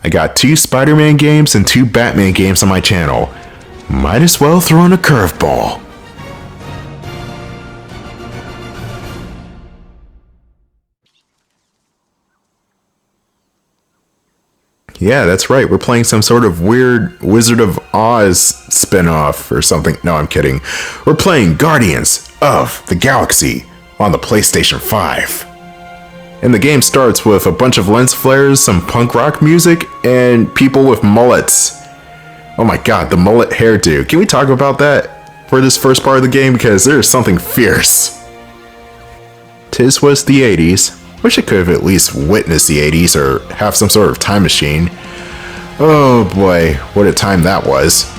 I got 2 Spider-Man games and 2 Batman games on my channel. Might as well throw in a curveball. Yeah, that's right. We're playing some sort of weird Wizard of Oz spin-off or something. No, I'm kidding. We're playing Guardians of the Galaxy on the PlayStation 5. And the game starts with a bunch of lens flares, some punk rock music, and people with mullets. Oh my god, the mullet hairdo. Can we talk about that for this first part of the game? Because there's something fierce. Tis was the 80s. Wish I could have at least witnessed the 80s or have some sort of time machine. Oh boy, what a time that was.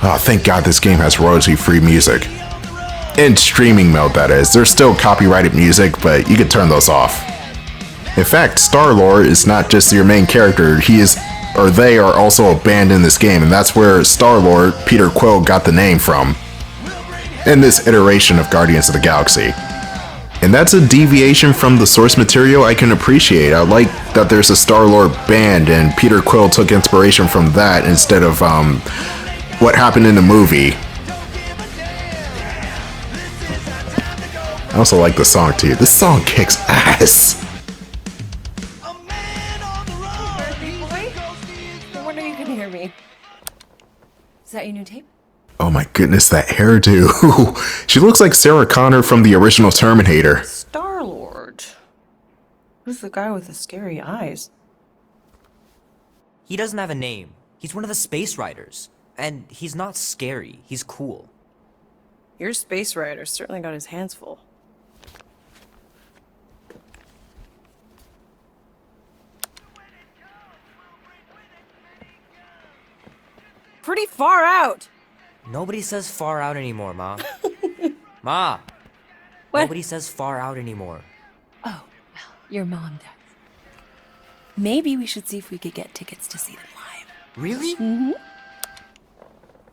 Oh, thank God this game has royalty-free music. In streaming mode, that is. There's still copyrighted music, but you can turn those off. In fact, Star-Lord is not just your main character, they are also a band in this game, and that's where Star-Lord, Peter Quill, got the name from. In this iteration of Guardians of the Galaxy. And that's a deviation from the source material I can appreciate. I like that there's a Star-Lord band, and Peter Quill took inspiration from that instead of, what happened in the movie. I also like the song too. This song kicks ass. No wonder you can hear me. Is that your new tape? Oh my goodness, that hairdo. She looks like Sarah Connor from the original Terminator. Star-Lord. Who's the guy with the scary eyes? He doesn't have a name. He's one of the Space Riders. And he's not scary. He's cool. Your Space Rider certainly got his hands full. Pretty far out! Nobody says far out anymore, Ma. Ma! What? Nobody says far out anymore. Oh, well, your mom does. Maybe we should see if we could get tickets to see them live. Really? Mm-hmm.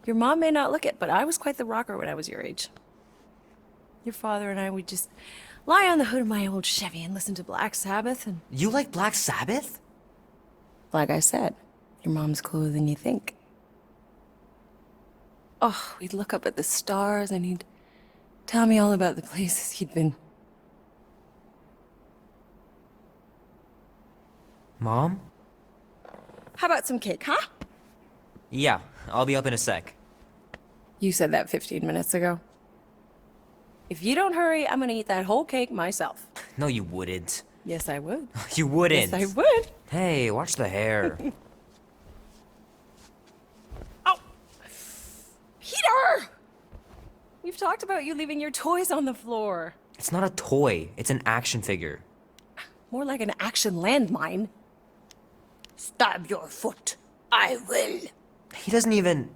Your mom may not look it, but I was quite the rocker when I was your age. Your father and I would just lie on the hood of my old Chevy and listen to Black Sabbath and... You like Black Sabbath? Like I said, your mom's cooler than you think. Oh, we'd look up at the stars and he'd tell me all about the places he'd been. Mom? How about some cake, huh? Yeah, I'll be up in a sec. You said that 15 minutes ago. If you don't hurry, I'm gonna eat that whole cake myself. No, you wouldn't. Yes, I would. You wouldn't. Yes, I would. Hey, watch the hair. Oh! Peter! We've talked about you leaving your toys on the floor. It's not a toy. It's an action figure. More like an action landmine. Stab your foot. I will. He doesn't even...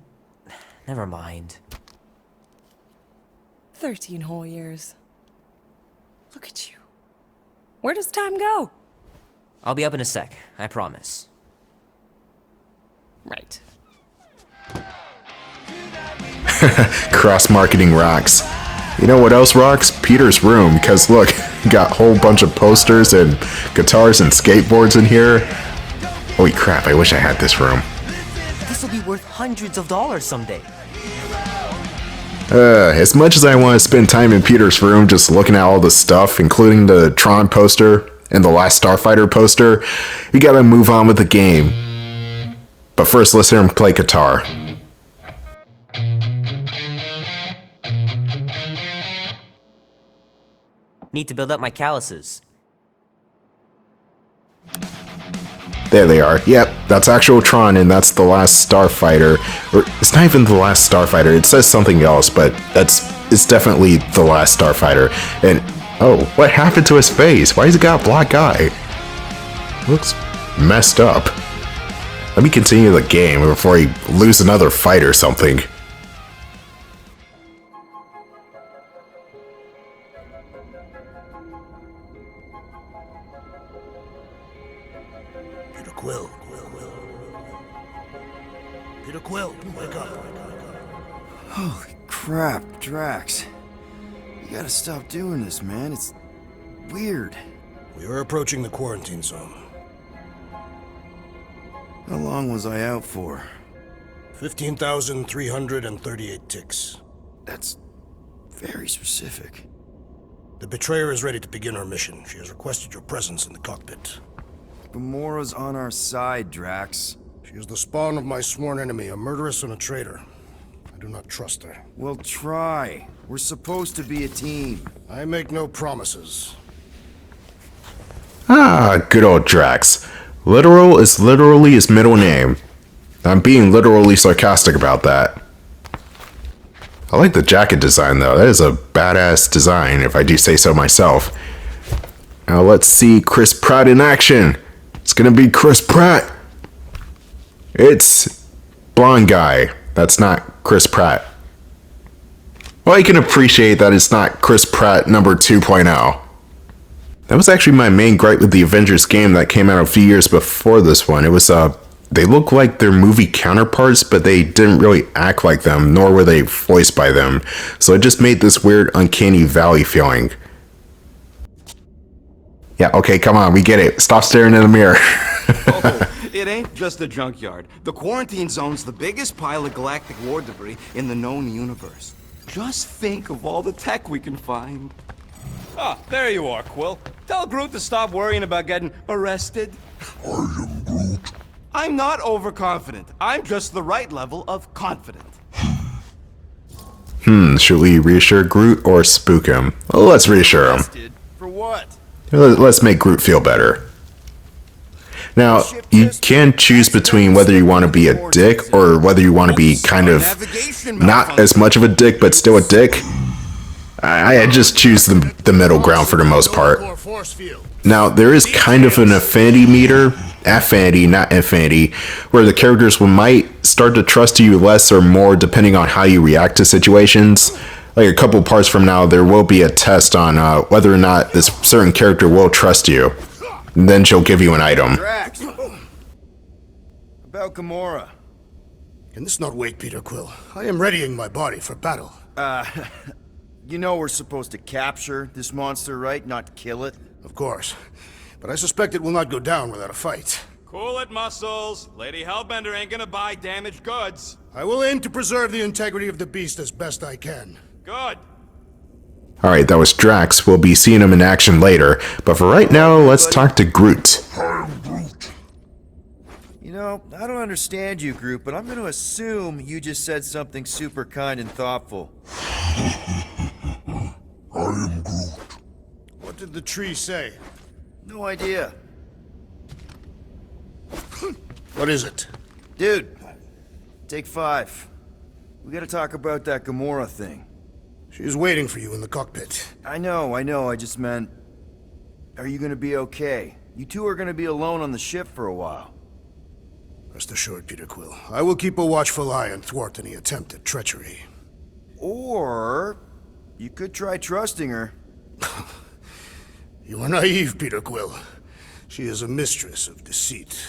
Never mind. 13 whole years. Look at you. Where does time go? I'll be up in a sec. I promise. Right. Cross-marketing rocks. You know what else rocks? Peter's room, because look, got a whole bunch of posters and guitars and skateboards in here. Holy crap, I wish I had this room. This will be worth hundreds of dollars someday. As much as I want to spend time in Peter's room just looking at all the stuff, including the Tron poster and the Last Starfighter poster, we gotta move on with the game. But first, let's hear him play guitar. Need to build up my calluses. There they are. Yep, that's actual Tron, and that's the Last Starfighter. Or it's not even the Last Starfighter. It says something else, but it's definitely the Last Starfighter. And oh, what happened to his face? Why has he got a black eye? Looks messed up. Let me continue the game before he lose another fight or something. Quill. Peter Quill, wake up. Holy crap. crap, Drax. You gotta stop doing this, man. It's weird. We are approaching the quarantine zone. How long was I out for? 15,338 ticks. That's very specific. The betrayer is ready to begin her mission. She has requested your presence in the cockpit. Gamora's on our side, Drax. She is the spawn of my sworn enemy, a murderess and a traitor. I do not trust her. Well, try. We're supposed to be a team. I make no promises. Ah, good old Drax. Literal is literally his middle name. I'm being literally sarcastic about that. I like the jacket design though. That is a badass design, if I do say so myself. Now let's see Chris Pratt in action. It's gonna be Chris Pratt. It's blonde guy. That's not Chris Pratt. Well, I can appreciate that it's not Chris Pratt number 2.0. That was actually my main gripe with the Avengers game that came out a few years before this one. It was, they look like their movie counterparts, but they didn't really act like them, nor were they voiced by them. So it just made this weird uncanny valley feeling. Yeah, okay, come on, we get it. Stop staring in the mirror. Oh, it ain't just a junkyard. The quarantine zone's the biggest pile of galactic war debris in the known universe. Just think of all the tech we can find. Ah, there you are, Quill. Tell Groot to stop worrying about getting arrested. I am Groot. I'm not overconfident. I'm just the right level of confident. Should we reassure Groot or spook him? Well, let's reassure him. Arrested? For what? Let's make Groot feel better. Now, you can choose between whether you want to be a dick or whether you want to be kind of not as much of a dick, but still a dick. I just choose the middle ground for the most part. Now, there is kind of an affinity meter, affinity, not infinity, where the characters might start to trust you less or more depending on how you react to situations. Like a couple parts from now, there will be a test on whether or not this certain character will trust you. And then she'll give you an item. Drax! About Gamora. Can this not wait, Peter Quill? I am readying my body for battle. You know we're supposed to capture this monster, right? Not kill it? Of course. But I suspect it will not go down without a fight. Cool it, Muscles. Lady Hellbender ain't gonna buy damaged goods. I will aim to preserve the integrity of the beast as best I can. Good. Alright, that was Drax. We'll be seeing him in action later. But for right now, let's talk to Groot. You know, I don't understand you, Groot, but I'm gonna assume you just said something super kind and thoughtful. I am Groot. What did the tree say? No idea. What is it? Dude, take 5. We gotta talk about that Gamora thing. She is waiting for you in the cockpit. I know, I just meant... Are you gonna be okay? You two are gonna be alone on the ship for a while. Rest assured, Peter Quill. I will keep a watchful eye and thwart any attempt at treachery. Or... you could try trusting her. You are naive, Peter Quill. She is a mistress of deceit.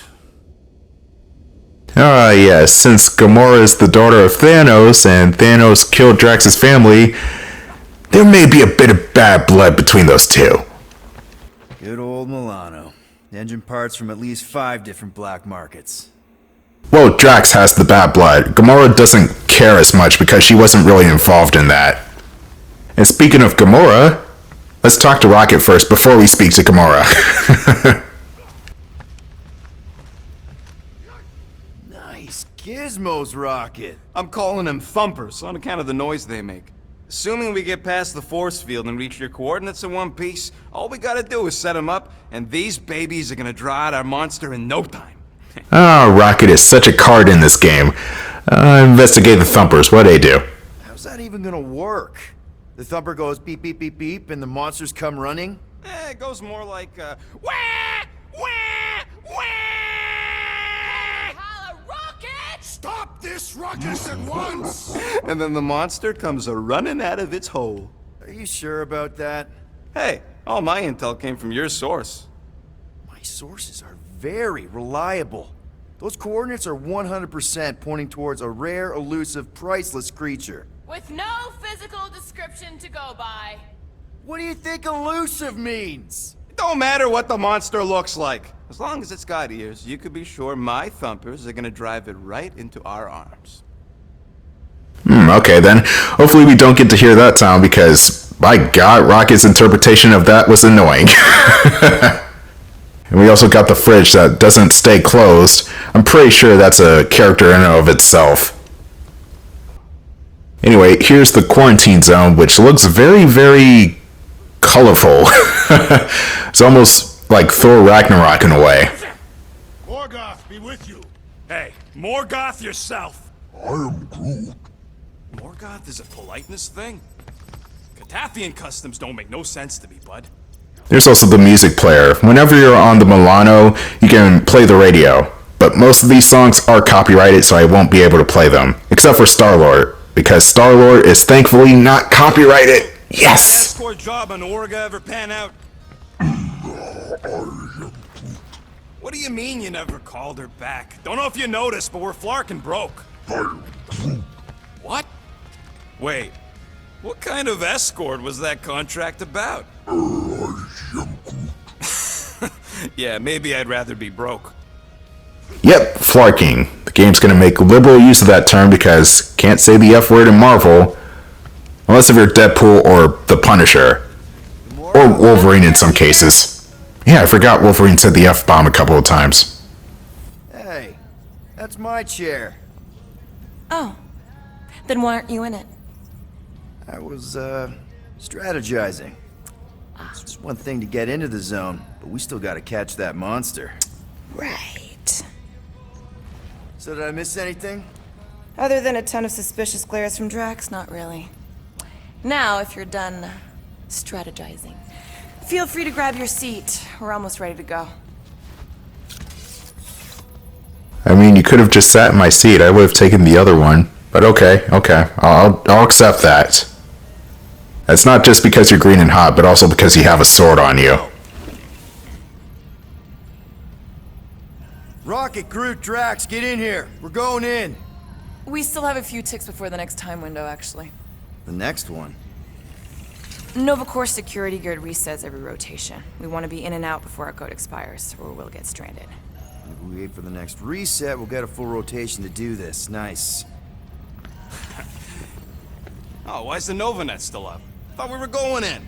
Ah, yes, since Gamora is the daughter of Thanos, and Thanos killed Drax's family, there may be a bit of bad blood between those two. Good old Milano. Engine parts from at least 5 different black markets. Well, Drax has the bad blood. Gamora doesn't care as much because she wasn't really involved in that. And speaking of Gamora, let's talk to Rocket first before we speak to Gamora. Nice gizmos, Rocket. I'm calling them thumpers on account of the noise they make. Assuming we get past the force field and reach your coordinates in one piece, all we gotta do is set them up, and these babies are gonna draw out our monster in no time. Ah, Rocket is such a card in this game. Investigate the thumpers. What they do? How's that even gonna work? The thumper goes beep, beep, beep, beep, and the monsters come running? It goes more like, wah! Wah! Wah! Holla, Rocket! Stop this ruckus at once! And then the monster comes a-running out of its hole. Are you sure about that? Hey, all my intel came from your source. My sources are very reliable. Those coordinates are 100% pointing towards a rare, elusive, priceless creature. With no physical description to go by. What do you think elusive means? It don't matter what the monster looks like. As long as it's got ears, you could be sure my thumpers are gonna drive it right into our arms. Okay then. Hopefully we don't get to hear that sound because, by God, Rocket's interpretation of that was annoying. And we also got the fridge that doesn't stay closed. I'm pretty sure that's a character in and of itself. Anyway, here's the quarantine zone, which looks very, very colorful. It's almost like Thor Ragnarok in a way. Morgoth be with you. Hey, Morgoth yourself. I am Groot. Morgoth is a politeness thing? Katathian customs don't make no sense to me, bud. There's also the music player. Whenever you're on the Milano, you can play the radio. But most of these songs are copyrighted, so I won't be able to play them. Except for Star-Lord, because Star-Lord is thankfully not copyrighted. Yes! Escort job on Orga ever pan out? What do you mean you never called her back? Don't know if you noticed, but we're flarkin' broke. What? Wait, what kind of escort was that contract about? Yeah, maybe I'd rather be broke. Yep, flarking. The game's gonna make liberal use of that term because can't say the F word in Marvel. Unless if you're Deadpool or the Punisher. Or Wolverine in some cases. Yeah, I forgot Wolverine said the F-bomb a couple of times. Hey, that's my chair. Oh. Then why aren't you in it? I was, strategizing. It's just one thing to get into the zone, but we still gotta catch that monster. Right. So did I miss anything? Other than a ton of suspicious glares from Drax, not really. Now, if you're done strategizing, feel free to grab your seat. We're almost ready to go. I mean, you could have just sat in my seat. I would have taken the other one. But okay. I'll accept that. It's not just because you're green and hot, but also because you have a sword on you. Rocket, Groot, Drax, get in here. We're going in. We still have a few ticks before the next time window, actually. The next one. Nova Corps security grid resets every rotation. We want to be in and out before our code expires, or we'll get stranded. If we wait for the next reset, we'll get a full rotation to do this. Nice. Oh, why's the Novanet still up? Thought we were going in.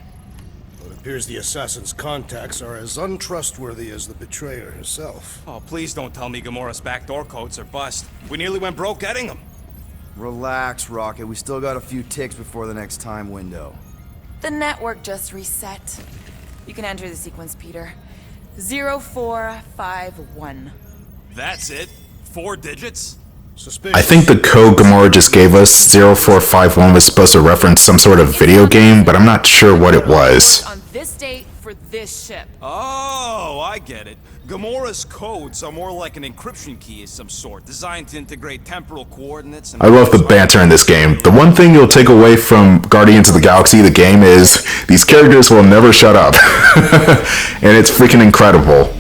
It appears the assassin's contacts are as untrustworthy as the betrayer herself. Oh, please don't tell me Gamora's backdoor codes are bust. We nearly went broke getting them. Relax, Rocket. We still got a few ticks before the next time window. The network just reset. You can enter the sequence, Peter. 0451. That's it? 4 digits? Suspicious. I think the code Gamora just gave us, 0451, was supposed to reference some sort of video game, but I'm not sure what it was. On this date for this ship. Oh, I get it. Gamora's codes are more like an encryption key of some sort, designed to integrate temporal coordinates and... I love the banter in this game. The one thing you'll take away from Guardians of the Galaxy, the game, is these characters will never shut up. And it's freaking incredible.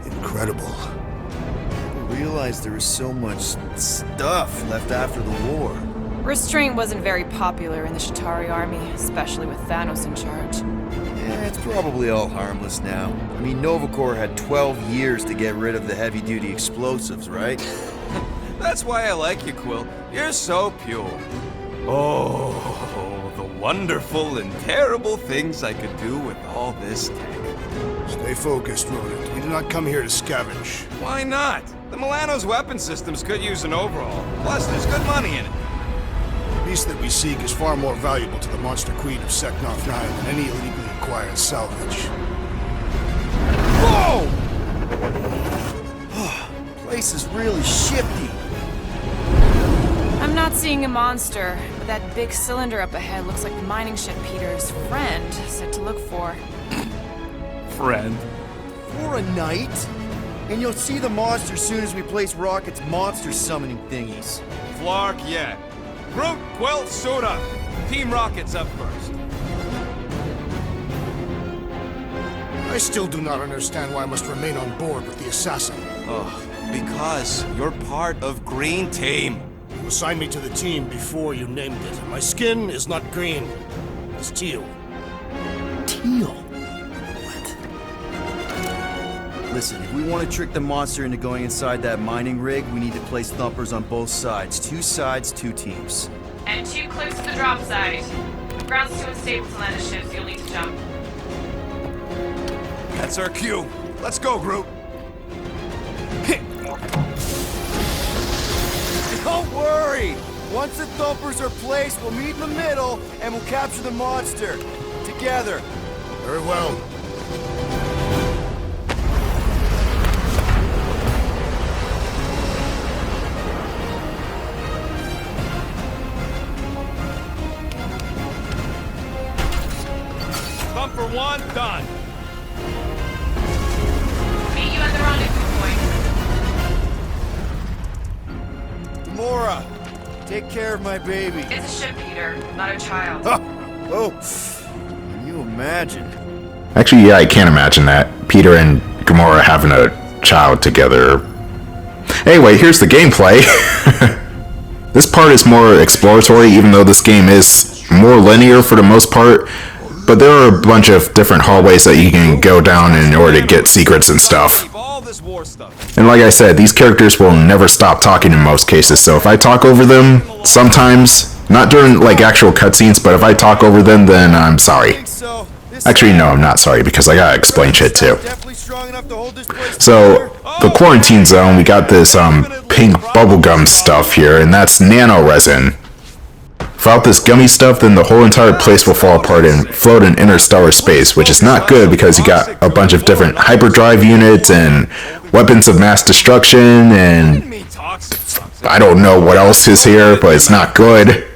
Incredible. I realized there was so much stuff left after the war. Restraint wasn't very popular in the Chitauri army, especially with Thanos in charge. Yeah, it's probably all harmless now. I mean, Nova Corps had 12 years to get rid of the heavy-duty explosives, right? That's why I like you, Quill. You're so pure. Oh, the wonderful and terrible things I could do with all this tech. Stay focused, Rodent. We do not come here to scavenge. Why not? The Milano's weapon systems could use an overhaul. Plus, there's good money in it. The beast that we seek is far more valuable to the Monster Queen of Seknoth 9 than any illegally acquired salvage. Whoa! Place is really shifty. I'm not seeing a monster, but that big cylinder up ahead looks like the mining ship Peter's friend said to look for. Friend. For a night? And you'll see the monster soon as we place Rocket's monster summoning thingies. Flark, yeah. Groot, Quill, suit up. Team Rocket's up first. I still do not understand why I must remain on board with the assassin. Because you're part of Green Team. You assigned me to the team before you named it. My skin is not green. It's teal. Teal? What? Listen, if we want to trick the monster into going inside that mining rig, we need to place thumpers on both sides. 2 sides, 2 teams. And 2 clicks to the drop site. Ground's too unstable to land a ship, so you'll need to jump. That's our cue. Let's go, Groot. Don't worry! Once the thumpers are placed, we'll meet in the middle, and we'll capture the monster. Together. Very well. Thumper 1, done. Meet you at the rendezvous point. Gamora, take care of my baby. It's a ship, Peter, not a child. Oh, can you imagine? Actually, yeah, I can't imagine that. Peter and Gamora having a child together. Anyway, here's the gameplay. This part is more exploratory, even though this game is more linear for the most part. But there are a bunch of different hallways that you can go down in order to get secrets and stuff. All this war stuff. And like I said, these characters will never stop talking in most cases, so if I talk over them, sometimes, not during like actual cutscenes, but if I talk over them, then I'm sorry. Actually, no, I'm not sorry, because I gotta explain shit too. So, the quarantine zone, we got this pink bubblegum stuff here, and that's nano resin. Without this gummy stuff, then the whole entire place will fall apart and float in interstellar space, which is not good because you got a bunch of different hyperdrive units and weapons of mass destruction, and I don't know what else is here, but it's not good.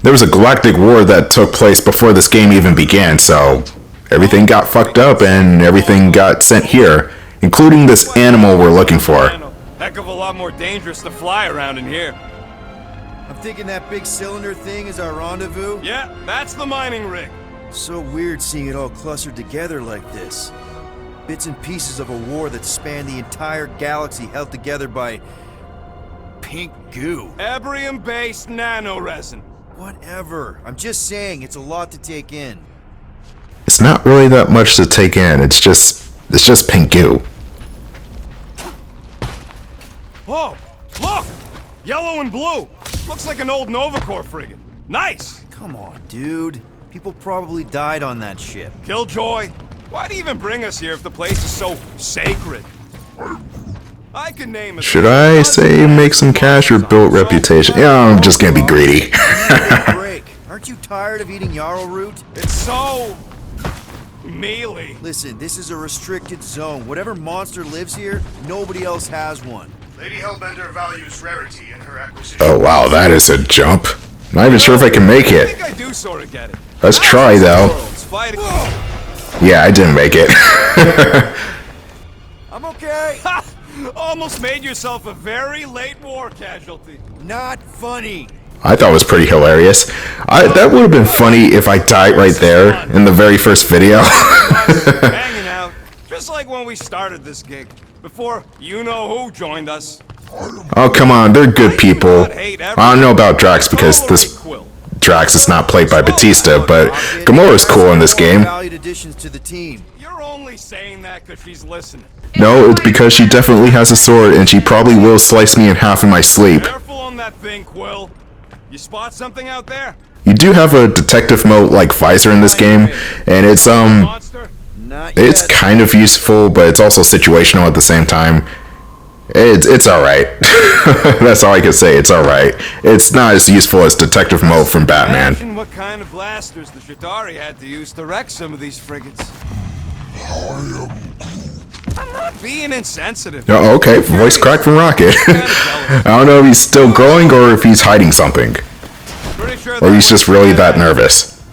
There was a galactic war that took place before this game even began, so everything got fucked up and everything got sent here, including this animal we're looking for. Heck of a lot more dangerous to fly around in here. I'm thinking that big cylinder thing is our rendezvous. Yeah, that's the mining rig. So weird seeing it all clustered together like this. Bits and pieces of a war that spanned the entire galaxy held together by pink goo. Ebrium-based nanoresin. Whatever. I'm just saying, it's a lot to take in. It's not really that much to take in, it's just pink goo. Oh, look! Yellow and blue. Looks like an old Nova Corps frigate. Nice! Come on, dude. People probably died on that ship. Killjoy, why do you even bring us here if the place is so sacred? I can name it. Should I say make some cash or build reputation? Yeah, I'm just gonna be greedy. Break. Aren't you tired of eating yarrow root? It's so mealy. Listen, this is a restricted zone. Whatever monster lives here, nobody else has one. Lady Hellbender values rarity in her acquisition. Oh wow, that is a jump. Not even sure if I can make I it. think I do sort of get it. Let's try though. Worlds fighting. Yeah, I didn't make it. I'm okay. Ha! Almost made yourself a very late war casualty. Not funny. I thought it was pretty hilarious. That would have been funny if I died right there in the very first video. Hanging out, just like when we started this gig. Before you-know-who joined us. Oh, come on, they're good people. I don't know about Drax because this Drax is not played by Batista, but Gamora's cool in this game. Valued additions to the team. You're only saying that because she's listening. No, it's because she definitely has a sword and she probably will slice me in half in my sleep. Careful on that thing, Quill. You spot something out there? You do have a detective mode like visor in this game, and it's Monster? Not yet. it's kind of useful, but it's also situational at the same time. It's alright. That's all I can say, it's alright. It's not as useful as detective mode from Batman. Imagine what kind of blasters the Chitauri had to use to wreck some of these frigates. I'm not being insensitive. Oh, okay, voice crack from Rocket. I don't know if he's still growing or if he's hiding something. Pretty sure Or he's just really that nervous.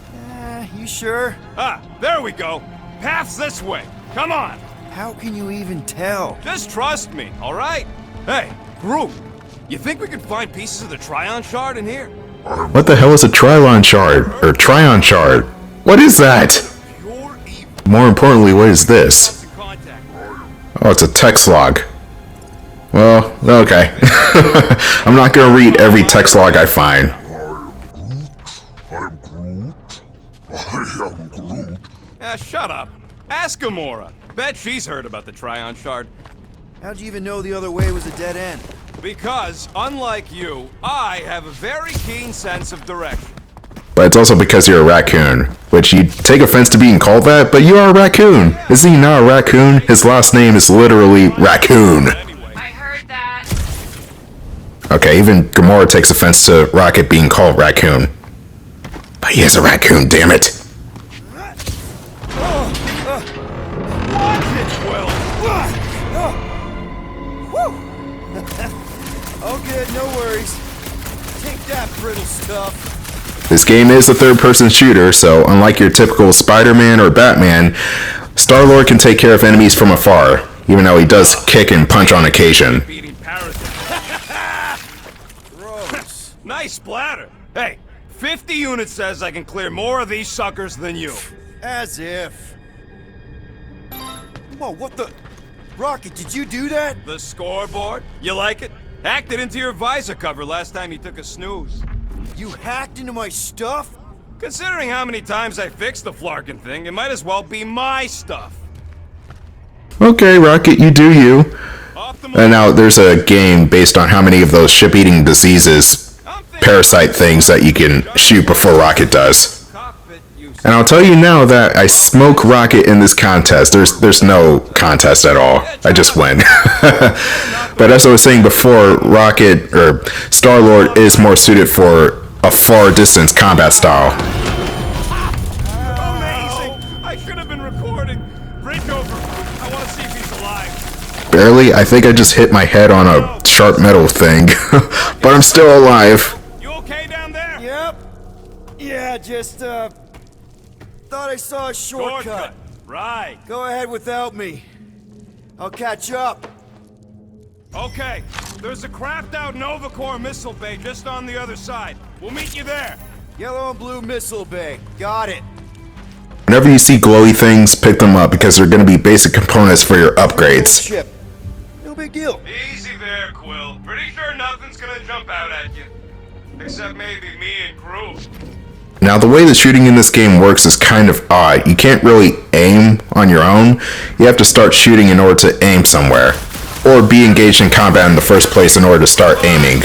You sure? Ah, there we go. Path's this way. Come on. How can you even tell? Just trust me, all right? Hey, Groot, You think we could find pieces of the Trion Shard in here? What the hell is a Trilon Shard? Or Trion Shard? What is that? Pure evil. More importantly, what is this? Contact. Oh, it's a text log. Well, okay. I'm not gonna read every text log I find. Shut up. Ask Gamora. Bet she's heard about the Trion Shard. How'd you even know the other way was a dead end? Because, unlike you, I have a very keen sense of direction. But it's also because you're a raccoon, which you take offense to being called that, but you are a raccoon. Is he not a raccoon? His last name is literally Raccoon. I heard that. Okay, even Gamora takes offense to Rocket being called Raccoon. But he is a raccoon, damn it. All good, no worries. Take that, brittle stuff. This game is a third-person shooter, so unlike your typical Spider-Man or Batman, Star-Lord can take care of enemies from afar, even though he does kick and punch on occasion. Gross. Nice splatter. Hey, 50 units says I can clear more of these suckers than you. As if. Whoa, what the? Rocket, did you do that? The scoreboard? You like it? Hacked it into your visor cover last time you took a snooze. You hacked into my stuff? Considering how many times I fixed the Flarkin thing, it might as well be my stuff. Okay, Rocket, you do you. And now there's a game based on how many of those ship-eating diseases, parasite things that you can shoot before Rocket does. And I'll tell you now that I smoke Rocket in this contest. There's no contest at all. I just win. But as I was saying before, Rocket, or Star-Lord, is more suited for a far distance combat style. Amazing! I should have been recording. Break over. I want to see if he's alive. Barely. I think I just hit my head on a sharp metal thing. But I'm still alive. You okay down there? Yep. Yeah, just, thought I saw a shortcut. Right. Go ahead without me. I'll catch up. Okay. There's a crapped out Nova Corps missile bay just on the other side. We'll meet you there. Yellow and blue missile bay. Got it. Whenever you see glowy things, pick them up because they're going to be basic components for your upgrades. Ship. No big deal. Easy there, Quill. Pretty sure nothing's gonna jump out at you. Except maybe me and Groot. Now, the way the shooting in this game works is kind of odd. You can't really aim on your own. You have to start shooting in order to aim somewhere, or be engaged in combat in the first place in order to start aiming.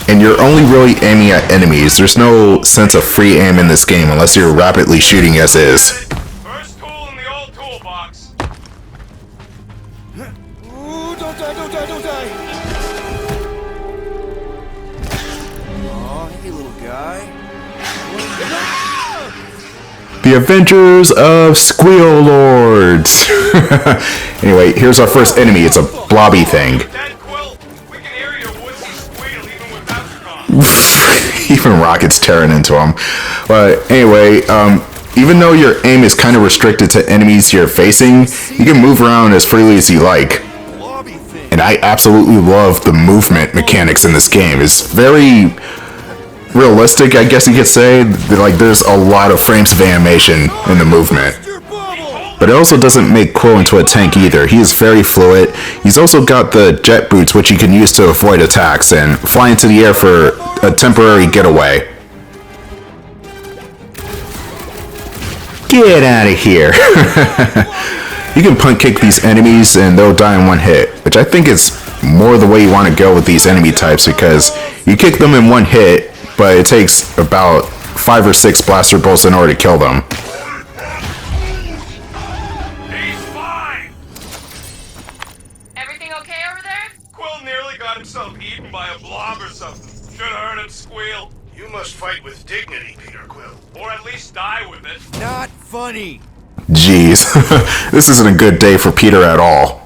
And you're only really aiming at enemies. There's no sense of free aim in this game unless you're rapidly shooting as is. First tool in the old toolbox. Ooh, don't die, don't die, don't die. Aw, hey, little guy. The Adventures of Squeal Lords. Anyway, here's our first enemy. It's a blobby thing. Dead Quill, we can hear your woodsy squeal even without your gun. Even Rocket's tearing into him. But anyway, even though your aim is kind of restricted to enemies you're facing, you can move around as freely as you like. And I absolutely love the movement mechanics in this game. It's very realistic, I guess you could say. Like, there's a lot of frames of animation in the movement. But it also doesn't make Quill into a tank either. He is very fluid. He's also got the jet boots, which he can use to avoid attacks and fly into the air for a temporary getaway. Get out of here. You can punt kick these enemies and they'll die in one hit, which I think is more the way you want to go with these enemy types, because you kick them in one hit, but it takes about 5 or 6 blaster bolts in order to kill them. He's fine! Everything okay over there? Quill nearly got himself eaten by a blob or something. Should've heard him squeal. You must fight with dignity, Peter Quill. Or at least die with it. Not funny. Jeez, this isn't a good day for Peter at all.